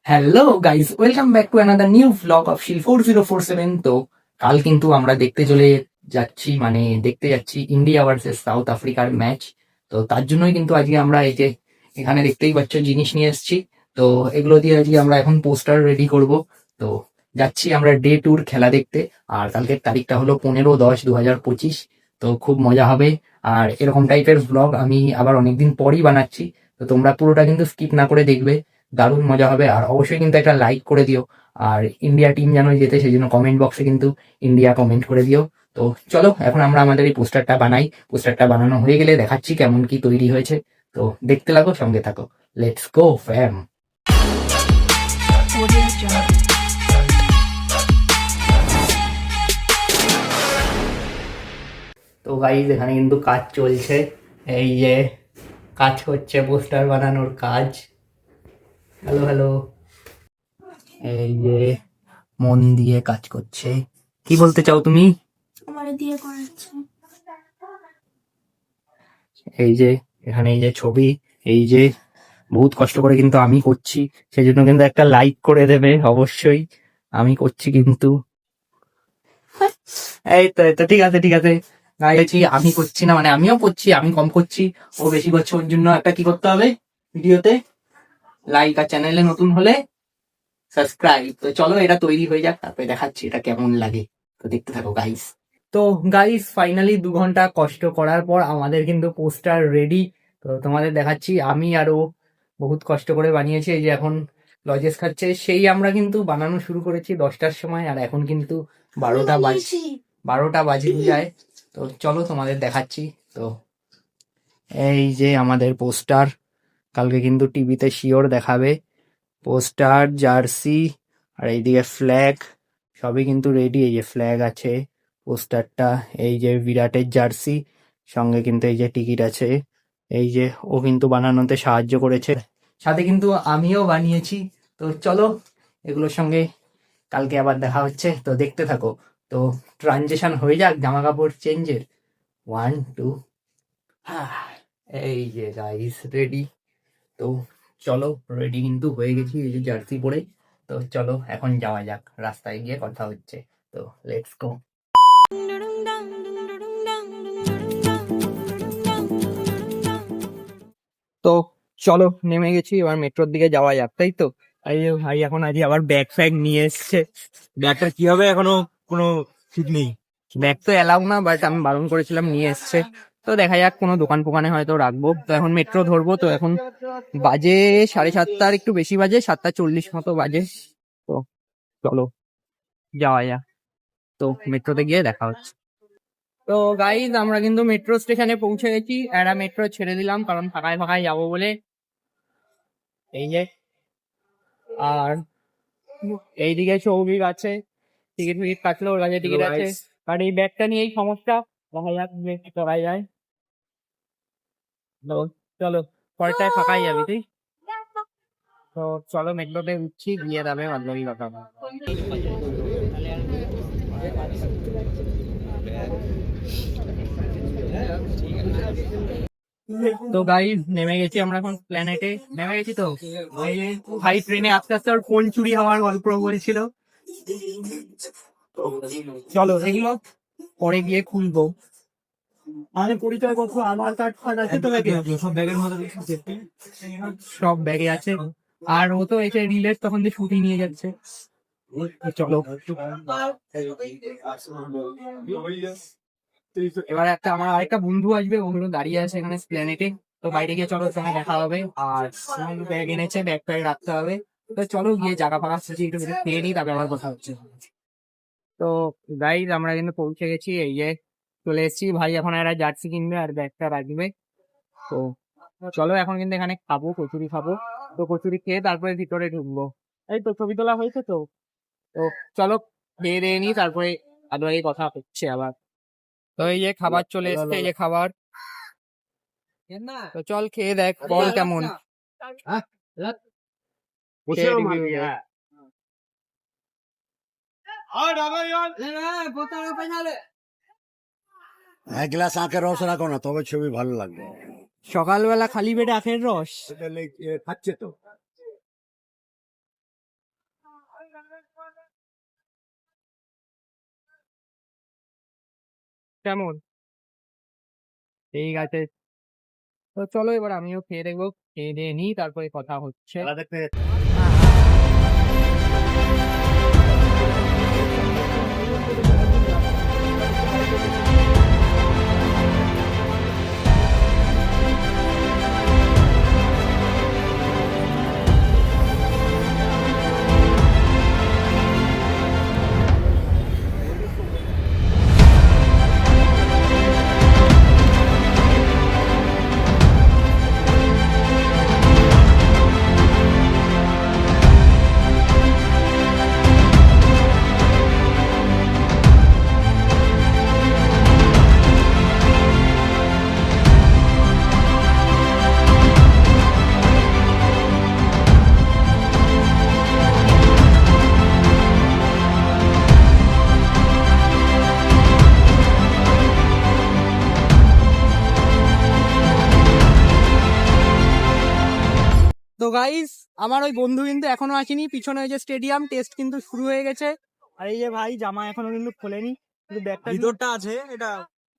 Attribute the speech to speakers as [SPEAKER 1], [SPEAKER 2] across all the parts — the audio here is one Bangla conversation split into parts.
[SPEAKER 1] Hello guys, welcome back to another new vlog of শিল 4047। তো কাল কিন্তু আমরা দেখতে যাচ্ছি ইন্ডিয়া ভার্সেস সাউথ আফ্রিকার ম্যাচ। তো তার জন্যই কিন্তু আজকে আমরা এই যে এখানে দেখতেই পাচ্ছ জিনিস নিয়ে এসেছি। তো এগুলো দিয়ে আজকে আমরা এখন পোস্টার রেডি করব। তো যাচ্ছি আমরা ডে ট্যুর খেলা দেখতে। আর কালকের তারিখটা হলো 15-10-2025। তো খুব মজা হবে। আর এরকম টাইপের ভ্লগ আমি আবার অনেকদিন পরই বানাচ্ছি। তো তোমরা পুরোটা কিন্তু স্কিপ না করে দেখবে, দারুণ মজা হবে। আর অবশ্যই কিন্তু একটা লাইক করে দিও। আর ইন্ডিয়া টিম যেন জেতে সেই জন্য কমেন্ট বক্সে কিন্তু ইন্ডিয়া কমেন্ট করে দিও। তো চলো এখন আমরা আমাদের এই পোস্টারটা বানাই। পোস্টারটা বানানো হয়ে গেলে দেখাচ্ছি কেমন কি তৈরি হয়েছে। তো দেখতে লাগো, সঙ্গে থাকো। Let's go fam. তো গাইজ এখানে কিন্তু কাজ চলছে। এই যে কাজ হচ্ছে, পোস্টার বানানোর কাজ। Hello hello. এই যে মন দিয়ে কাজ করছে। কি বলতে চাও তুমি?
[SPEAKER 2] আমার দিয়ে করাচ্ছে।
[SPEAKER 1] এই যে এখানে এই যে ছবি, এই যে বহুত কষ্ট করে কিন্তু আমি করছি, সেই জন্য কিন্তু একটা লাইক করে দেবে অবশ্যই। আমি করছি কিন্তু। এই তো ঠিক আছে ঠিক আছে। গাইছি আমি করছি না, মানে আমিও করছি, আমি কম করছি, ও বেশি করছে। ওর জন্য একটা কি করতে হবে ভিডিওতে, লাইক, আর চ্যানেলে নতুন হলে সাবস্ক্রাইব। তো চলো এটা তৈরি হয়ে যাক, তারপরে দেখাচ্ছি এটা কেমন লাগে। তো দেখতে থাকো গাইস। তো গাইস ফাইনালি 2 ঘন্টা কষ্ট করার পর আমাদের কিন্তু পোস্টার রেডি। তো তোমাদের দেখাচ্ছি, আমি আরো বহুত কষ্ট করে বানিয়েছি। এই যে এখন লজেস খাচ্ছে। সেই আমরা কিন্তু বানানো শুরু করেছি 10টার সময়, আর এখন কিন্তু 12টা বাজে যায়। তো চলো তোমাদের দেখাচ্ছি। তো এই যে আমাদের পোস্টার, কালকে কিন্তু টিভিতে শিওর দেখাবে। পোস্টার, জার্সি, আর এইদিকে ফ্ল্যাগ, সবই কিন্তু রেডি। এই যে ফ্ল্যাগ আছে, পোস্টারটা, এই যে বিরাটের জার্সি, সঙ্গে কিন্তু এই যে টিকিট আছে। এই যে ও কিন্তু বানানোতে সাহায্য করেছে, সাথে কিন্তু আমিও বানিয়েছি। তো চলো এগুলোর সঙ্গে কালকে আবার দেখা হচ্ছে। তো দেখতে থাকো। তো ট্রানজেকশন হয়ে যাক জামা কাপড় চেঞ্জের। 1 2। এই যে গাইস রেডি। তো চলো, রেডি কিন্তু হয়ে গেছি এই যে জার্সি পরে। তো চলো এখন যাওয়া যাক, রাস্তায় গিয়ে কথা হচ্ছে। তো লেটস গো। তো চলো নেমে গেছি, এবার মেট্রোর দিকে যাওয়া যাক, তাই তো? এই যে ভাই এখন আজ আবার ব্যাগ ফ্যাগ নিয়ে এসছে।
[SPEAKER 3] ব্যাগটা কি হবে এখনো কোনো ঠিক নেই।
[SPEAKER 1] ব্যাগ তো এলাও না, বাট আমি বারণ করেছিলাম, নিয়ে এসছে। তো দেখা যাক কোনো দোকান ফোকানে হয়তো রাখবো। তো এখন মেট্রো ধরবো। তো এখন বাজে 7:30, একটু বেশি বাজে, 7:40 মতো বাজে। তো চলো যাওয়া যাক। তো মেট্রোতে গিয়ে দেখা হচ্ছে। তো গাইজ আমরা কিন্তু মেট্রো স্টেশনে পৌঁছে গেছি। একটা মেট্রো ছেড়ে দিলাম কারণ ফাঁকায় ফাঁকায় যাবো বলে। এই যে, আর এইদিকে সৌভিক আছে, টিকিট ফিকিট কাটলো, ওর কাছে টিকিট আছে। আর এই ব্যাগটা নিয়েই সমস্যা, দেখা যাক কি করা যায়। তো চলো, পরেরটায় ফাঁকাই যাবি তুই। তো চলো মেট্রোতে উঠছি, গিয়ে যাবে বাদবাকি কথা। তো গাইস নেমে গেছি আমরা এখন প্ল্যানেটে, নেমে গেছি। তো এই যে ভাই ট্রেনে আস্তে আস্তে ওর ফোন চুরি হওয়ার গল্প বলছিল। চলো এগুলো পরে গিয়ে খুলবো। আমাদের পরিচয়পত্র, আধার কার্ড ফার্ড আছে তো ব্যাগে?
[SPEAKER 3] সব ব্যাগের মধ্যে
[SPEAKER 1] সব ব্যাগে আছে। আর ও তো এসে রিলের তখন দিয়ে ছুটি নিয়ে যাচ্ছে। চলো এবার একটা আমার আরেকটা বন্ধু আসবে, ওগুলো দাঁড়িয়ে আছে এখানে প্ল্যানেটে। তো বাইরে গিয়ে চলো, ওখানে দেখা হবে। আর ব্যাগ এনেছে, ব্যাগ ফ্যাগ রাখতে হবে। তো চলো গিয়ে জায়গা ফাঁকা একটু খেয়ে নিই, তারপরে আবার কথা হচ্ছে। তো গাইজ আমরা কিন্তু পৌঁছে গেছি। এই যে চলে এসেছি। ভাই এখন একটা জার্সি কিনবে আর ব্যাগটা রাখবে। তো চলো এখন কিন্তু এখানে খাবো, কচুরি খাবো। তো কচুরি খেয়ে তারপরে ভিতরে ঢুকবো। এই তো ছবি তোলা হয়েছে তো। তো চলো খেয়ে দিয়ে নিই, তারপরে আবার কথা হচ্ছে আবার। তো এই যে খাবার চলে এসছে, এই যে খাবার। তো চল খেয়ে দেখ, বল কেমন। খেয়ে review দে।
[SPEAKER 4] এক গ্লাস আখের রস রাখো না, তবে ছবি ভালো লাগবে।
[SPEAKER 1] সকালবেলা খালি পেটে আখের রস?
[SPEAKER 4] খাচ্ছে তো।
[SPEAKER 1] কেমন? ঠিক আছে, তো চলো এবার আমিও খেয়ে দেখবো, খেয়ে দিয়ে নিই, তারপরে কথা হচ্ছে।
[SPEAKER 4] খেলা দেখতে
[SPEAKER 1] তো গাইস, আমার ওই বন্ধু কিন্তু এখনো আসেনি, পিছনে ওই যে স্টেডিয়াম টেস্ট কিন্তু শুরু হয়ে গেছে। আর এই যে ভাই জামা এখনো কিন্তু খোলেনি, কিন্তু
[SPEAKER 3] ভিতরটা আছে, এটা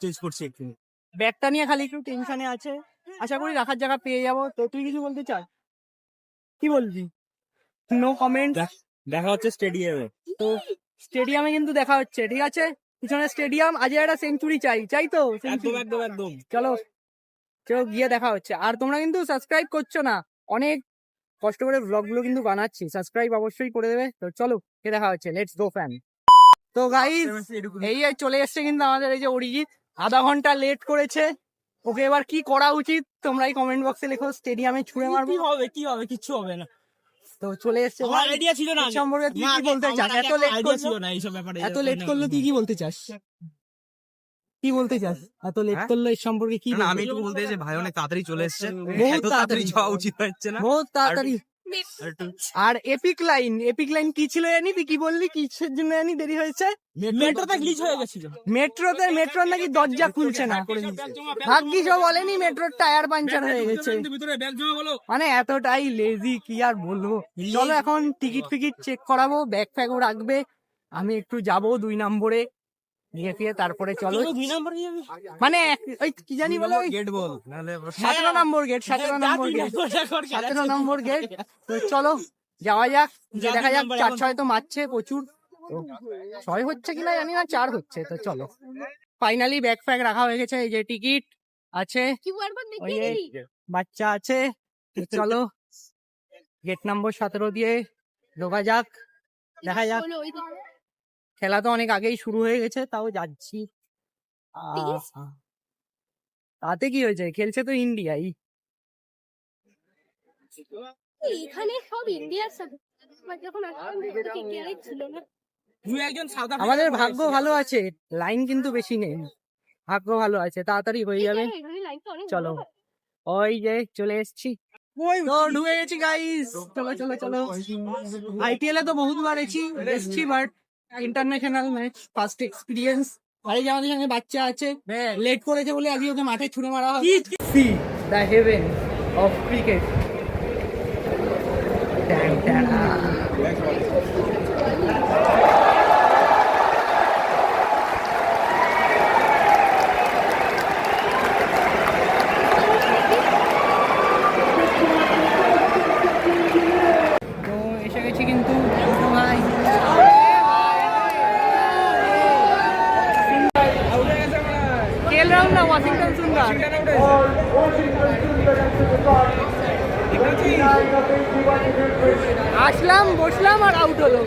[SPEAKER 3] চেঞ্জ করছি একটু।
[SPEAKER 1] ব্যাগটা নিয়ে খালি একটু টেনশনে আছে। আশা করি রাখার জায়গা পেয়ে যাবো। তো তুই কিছু বলতে চাস? কি বলবি? No comment.
[SPEAKER 3] দেখা হচ্ছে স্টেডিয়ামে।
[SPEAKER 1] তো স্টেডিয়ামে কিন্তু দেখা হচ্ছে, ঠিক আছে? পিছনে স্টেডিয়াম, আজ একটা সেঞ্চুরি চাই তো?
[SPEAKER 3] একদম একদম একদম।
[SPEAKER 1] চলো চলো গিয়ে দেখা হচ্ছে। আর তোমরা কিন্তু সাবস্ক্রাইব করছো না, অনেক কষ্ট করে ব্লগগুলো কিন্তু বানাচ্ছি, সাবস্ক্রাইব অবশ্যই করে দেবে। তো চলো গিয়ে দেখা হচ্ছে, লেটস গো ফ্যান। তো গাইস, এই যে চলে এসছে কিন্তু আমাদের এই যে অরিজিৎ, আধা ঘন্টা লেট করেছে। ওকে এবার কি করা উচিত তোমরাই কমেন্ট বক্সে লেখো। স্টেডিয়ামে ছুঁড়ে মারবো?
[SPEAKER 3] কি হবে কিচ্ছু হবে না।
[SPEAKER 1] তো চলে এসছে।
[SPEAKER 3] আমার আইডিয়া ছিল না
[SPEAKER 1] এর সম্পর্কে তুই কি বলতে চাস? এত লেট
[SPEAKER 3] আইডিয়া ছিল
[SPEAKER 1] করলো,
[SPEAKER 3] না এইসব ব্যাপারে।
[SPEAKER 1] এত লেট করলো, তুই কি বলতে চাস? কি বলতে চাস? এত লেট করলো এর সম্পর্কে কি?
[SPEAKER 3] না, আমি একটু বলতে চাই যে ভাই অনেক তাড়াতাড়ি চলে এসেছে,
[SPEAKER 1] বহুত
[SPEAKER 3] এত তাড়াতাড়ি যাওয়া উচিত হচ্ছে না।
[SPEAKER 1] বহুত তাড়াতাড়ি।
[SPEAKER 3] আর একটু
[SPEAKER 1] আর এপিক লাইন কি ছিল জানি? তুই কি বললি, কিসের জন্য জানি দেরি হয়েছে?
[SPEAKER 3] মেট্রোতে গ্লিচ হয়ে গেছিল।
[SPEAKER 1] মেট্রোর নাকি দরজা খুলছে না। ভাগ্যিস ও বলেনি মেট্রোর টায়ার পাঞ্চার হয়ে গেছে। মানে এতটাই লেজি, কি আর বলবো। চলো এখন টিকিট ফিকিট চেক করাবো, ব্যাগ ফ্যাগও রাখবে, আমি একটু যাবো 2 নম্বরে নিয়ে ফিরে, তারপরে চলো।
[SPEAKER 3] 2 নম্বরে যাবি?
[SPEAKER 1] মানে ওই কি জানি বলো, ওই
[SPEAKER 3] গেট বল, নাহলে
[SPEAKER 1] 17 নম্বর গেট, 17 নম্বর গেট, 17 নম্বর গেট। তো চলো যাওয়া যাক, যে দেখা যাক। 4-6 তো মারছে প্রচুর, 6 হচ্ছে কিনা জানি না, 4 হচ্ছে। তো চলো, ফাইনালি ব্যাগ ফ্যাগ রাখা হয়ে গেছে, এই যে টিকিট আছে, ওই যে বাচ্চা আছে। তো চলো গেট নম্বর 17 দিয়ে ঢোকা যাক, দেখা যাক। খেলা তো অনেক আগেই শুরু হয়ে গেছে, তাও যাচ্ছি। তাতে কি হয়েছে, খেলছে তো ইন্ডিয়াই।
[SPEAKER 2] এখানে সব ইন্ডিয়ার সাথে যখন ছিল না।
[SPEAKER 1] আমাদের ভাগ্য ভালো আছে, লাইন কিন্তু বেশি নেই, ভাগ্য ভালো আছে, তাড়াতাড়ি হয়ে যাবে। চলো ওই যে চলে এসছি, তো ঢুকে গেছি গাইস। চলো চলো চলো, আইপিএল এ তো বহুতবার এসছি, but international match first experience. আরে যে আমাদের সঙ্গে বাচ্চা আছে, লেট করেছে বলে আজকে ওকে মাঠে ছুড়ে মারা হবে। C the haven of cricket. তো এসে গেছি কিন্তু ভাই, কেএল রাহুল না ওয়াশিংটন সুন্দর। আসলাম, বসলাম আর আউট হলো।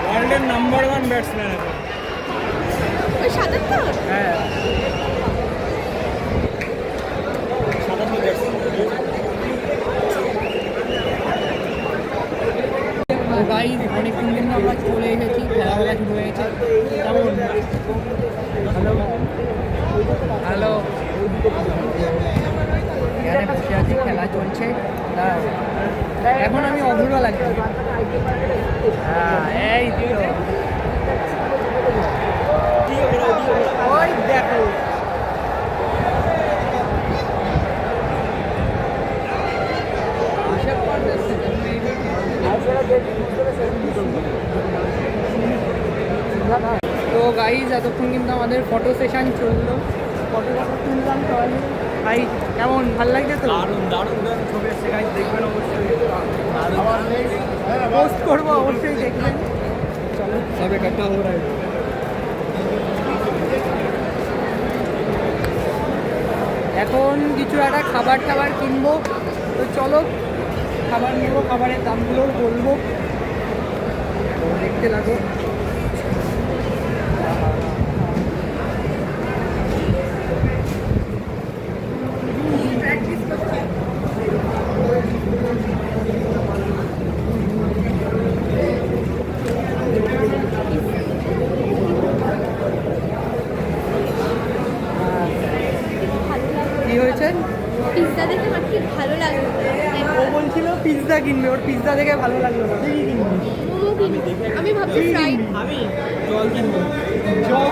[SPEAKER 3] ওয়ার্ল্ডের নাম্বার 1 ব্যাটসম্যান এখন।
[SPEAKER 2] 77?
[SPEAKER 1] হ্যাঁ তো গাইজ অনেকক্ষণ কিন্তু আমরা চলে এসেছি, খেলাধুলা শুরু হয়েছে। কেমন? হ্যালো হ্যালো, এখানে বসে আছি, খেলা চলছে। এখন আমি অধুরা লাগছি। হ্যাঁ এই তো ওই দেখো, তো গাইজ এতক্ষণ কিন্তু আমাদের ফটো সেশন চললো, ফটো তুললাম সবাই। ভাই কেমন, ভালো লাগছে তো?
[SPEAKER 3] ছবি এসছে গাইজ, দেখবেন অবশ্যই।
[SPEAKER 1] পোস্ট করবো, অবশ্যই দেখবেন। চলো
[SPEAKER 3] সব একটা हो रहा है।
[SPEAKER 1] এখন কিছু একটা খাবার টাবার কিনবো, তো চলো খাবার নেবো, খাবারের দামগুলো বলবো, তো দেখতে লাগো। কি হয়েছে?
[SPEAKER 2] পিৎজা দেখে আমার কি ভালো লাগলো।
[SPEAKER 1] ও বলছিল পিৎজা কিনবে, ওর পিৎজা দেখে ভালো লাগলো না। তুই কি কিনবি?
[SPEAKER 2] মোমো কিনবো। আমি ভাবছি ফ্রাইড।
[SPEAKER 3] আমি জল কিনবো।
[SPEAKER 1] জল,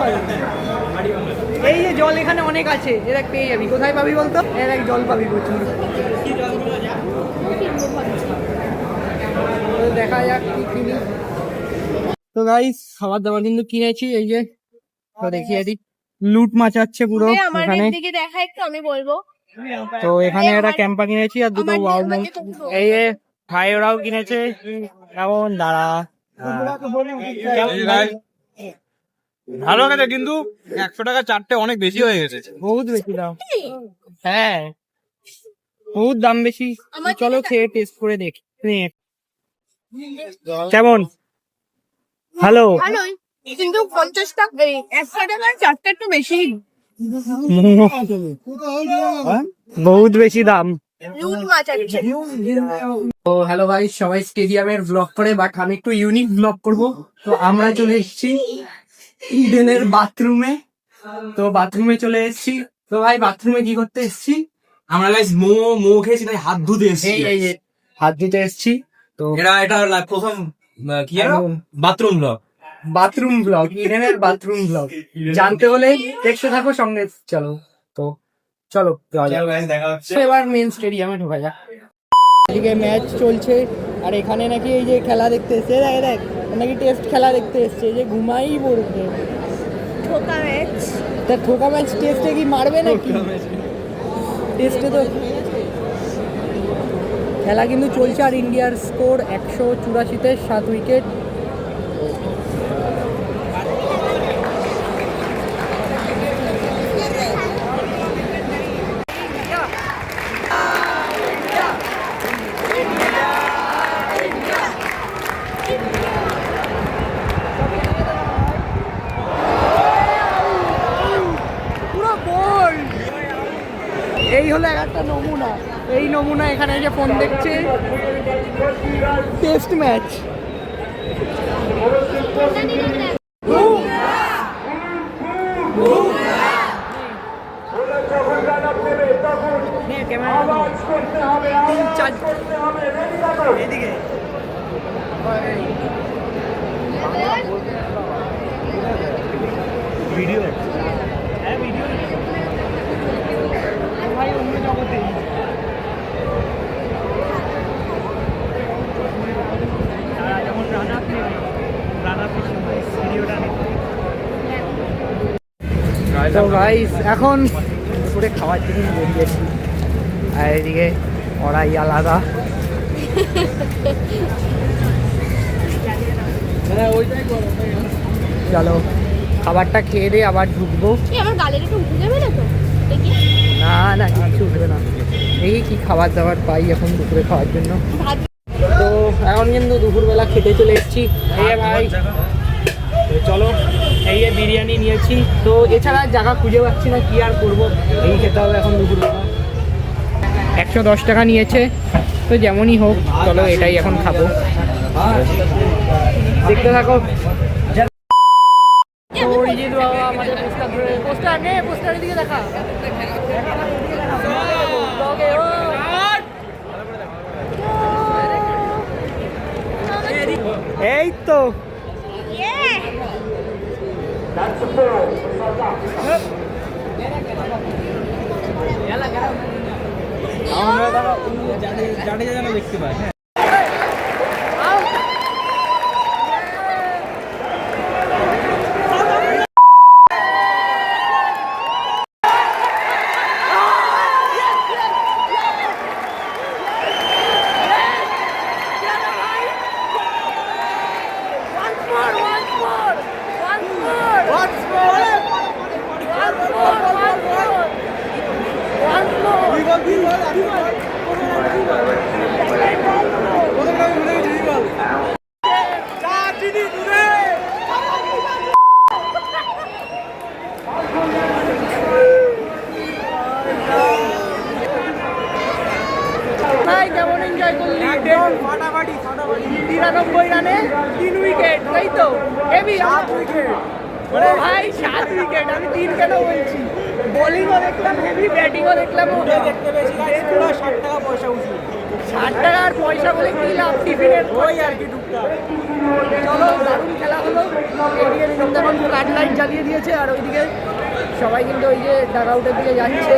[SPEAKER 1] এই যে জল এখানে অনেক আছে, এর এক পেয়ে যাবি। কোথায় পাবি বলতো? এর এক জল পাবি প্রচুর।
[SPEAKER 2] কিনবো ভাবছি।
[SPEAKER 1] তো দেখা যাক কি কিনি। তো গাইস খাবার দাবার কিন্তু কিনেছি, এই যে তো দেখিয়ে দিই, লুট মাচাচ্ছে পুরো
[SPEAKER 2] আমাদের
[SPEAKER 1] এখানে।
[SPEAKER 2] দিকে দেখা একটু, আমি বলবো।
[SPEAKER 1] তো এখানে একটা ক্যাম্পা কিনেছি আর দুটো ওয়াও
[SPEAKER 2] আমাদের
[SPEAKER 1] মোমো।
[SPEAKER 2] দিকে তো-
[SPEAKER 1] এই যে ভাই ওরাও কিনেছে। কেমন দাঁড়া,
[SPEAKER 3] ভালো গেছে, কিন্তু 100 টাকা চারটে অনেক বেশি হয়ে গেছে।
[SPEAKER 1] বহুত বেশি দাম। হ্যাঁ বহুত দাম বেশি। চলো খেয়ে টেস্ট করে দেখি কেমন। হ্যালো,
[SPEAKER 2] ভালোই, কিন্তু 50 টাকা 100 টাকার চারটা একটু বেশি।
[SPEAKER 1] বহুত বেশি দাম।
[SPEAKER 2] লুট মাছ আছে।
[SPEAKER 1] তো হ্যালো ভাই, সবাই স্টেডিয়ামের ব্লগ করে, বাট আমি একটু ইউনিক ব্লগ করব। তো আমরা চলে এসেছি ইডেনের বাথরুমে। তো বাথরুমে চলে এসেছি। তো ভাই বাথরুমে কি করতে এসেছি?
[SPEAKER 3] আমরা গাইস মোমো খেয়েছি, তাই হাত ধুতে
[SPEAKER 1] এই এই যে হাত ধুতে এসেছি। তো
[SPEAKER 3] এটা প্রথম কি বাথরুম ব্লগ।
[SPEAKER 1] বাথরুম ব্লগ, ইডেনের বাথরুম ব্লগ জানতে হলে দেখতে থাকো সঙ্গে। চলো তো চলো যাওয়া যাক।
[SPEAKER 3] দেখা হচ্ছে।
[SPEAKER 1] তো এবার মেন স্টেডিয়ামে ঢোকা যাক। এদিকে ম্যাচ চলছে, আর এখানে নাকি এই যে খেলা দেখতে এসছে, দেখ দেখ নাকি টেস্ট খেলা দেখতে এসছে, এই যে ঘুমাই পড়বে।
[SPEAKER 2] ঠোকা ম্যাচ।
[SPEAKER 1] তা ঠোকা ম্যাচ টেস্টে কি মারবে নাকি? টেস্টে তো খেলা কিন্তু চলছে, আর ইন্ডিয়ার স্কোর 184-তে 7 উইকেট। পুরো গোল। এই হলো একটা নমুনা, এই নমুনা এখানে যে ফোন দেখছে, টেস্ট ম্যাচ। এদিকে ভিডিও, হ্যাঁ ভিডিও ভাই, অন্য জগতে। যেমন রান আপ ভিডিওটা তো গাইস এখন দুপুরে খাওয়ার জন্য বেরিয়েছি, আর এদিকে ওরাই আলাদা। চলো খাবারটা খেয়ে দিয়ে আবার ঢুকবো।
[SPEAKER 2] আমার গালের একটু উঠে যাবে না তো? দেখি
[SPEAKER 1] না না কিছু উঠবে না। দেখি কি খাবার দাবার পাই এখন দুপুরে খাওয়ার জন্য।
[SPEAKER 2] ভাত।
[SPEAKER 1] তো এখন কিন্তু দুপুরবেলা খেতে চলে এসেছি। এই যে ভাই, তো চলো এই খাইয়ে বিরিয়ানি নিয়েছি, তো এছাড়া জায়গা খুঁজে পাচ্ছি না, কি আর করবো, এই খেতে হবে এখন দুপুরবেলা। 110 টাকা নিয়েছে, তো যেমনই হোক চলো এটাই এখন খাবো, দেখতে থাকো। তো অরিজিৎ বাবা আমাদের পোস্টার ধরে, পোস্টার নে, পোস্টারের দিকে দেখা। এই তো
[SPEAKER 3] জাডেজা যেন দেখতে পায়।
[SPEAKER 1] ভাই কেমন এনজয় করলি? 93 রানে 3 উইকেট, তাই তো? Heavy 7 wicket. ও ভাই 7 উইকেট, আমি 3 কেন বলছি? বোলিংও দেখলাম হেভি, ব্যাটিংও দেখলাম দেখতে পেয়েছি। 60 টাকা পয়সা উঠি, 60 টাকার পয়সা বলে কি লাভ, টিফিনের ওই আর কি টুকটাক। চলো দারুণ খেলা হলো। এদিকে কিন্তু এখন ফ্লাড লাইট জ্বালিয়ে দিয়েছে, আর ওইদিকে সবাই কিন্তু ওই যে ডাগ আউটের দিকে যাচ্ছে,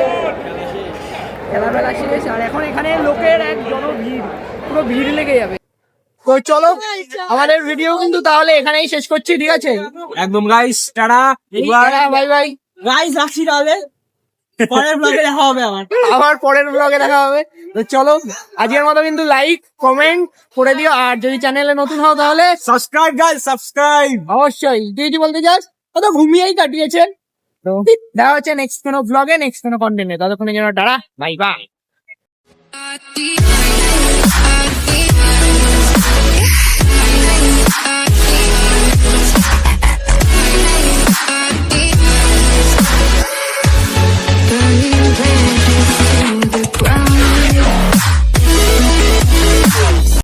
[SPEAKER 1] খেলামেলা শেষ। আর এখন এখানে লোকের এক জনভিড়, পুরো ভিড় লেগে যাবে। তো চলো আমাদের ভিডিও কিন্তু তাহলে এখানেই শেষ করছি, ঠিক আছে?
[SPEAKER 3] একদম guys, tata,
[SPEAKER 1] bye bye
[SPEAKER 3] guys, আসছি তাহলে পরের ব্লগে দেখা হবে
[SPEAKER 1] আবার পরের ব্লগে দেখা হবে। তো চলো আজকের মতো কিন্তু লাইক কমেন্ট করে দিও, আর যদি চ্যানেলে নতুন হও তাহলে
[SPEAKER 3] সাবস্ক্রাইব গাইস, সাবস্ক্রাইব।
[SPEAKER 1] অবশ্যই। তুই কি বলতে চাস? ও তো ঘুমিয়েই কাটিয়েছে। তো দেখা হচ্ছে নেক্সট কোনো ব্লগে, নেক্সট কোনো কন্টেন্টে। ততক্ষণের জন্য টাটা, বাই বাই।